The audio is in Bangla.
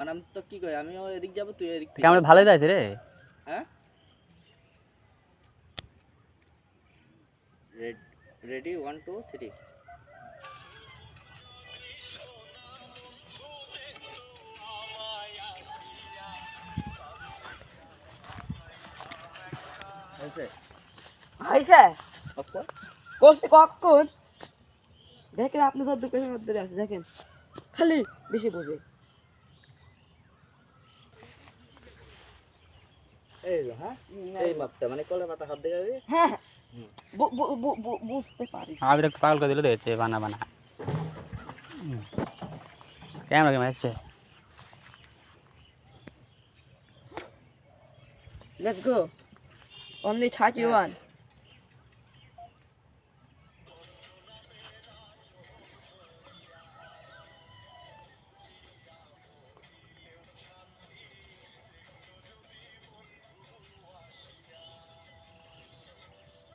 আমি তো কি কই আমিও এদিক যাব তুই এদিক থেকে ক্যামেরা ভালোই যাচ্ছে রে। হ্যাঁ রেডি 1 2 3 হয়েছে আইসা কখন করছে কখন দেখেন আপনি সব দোকানের মধ্যে আছে দেখেন খালি বেশি বোঝে এই যে হ্যাঁ এই মাপটা মানে কলার পাতা হাত দিয়ে যাবে হ্যাঁ বুঝতে পারি আবির একটু পাগল করে দিলে দেখছে বানা বানা ক্যামেরা কেমন আসছে লেটস গো only 31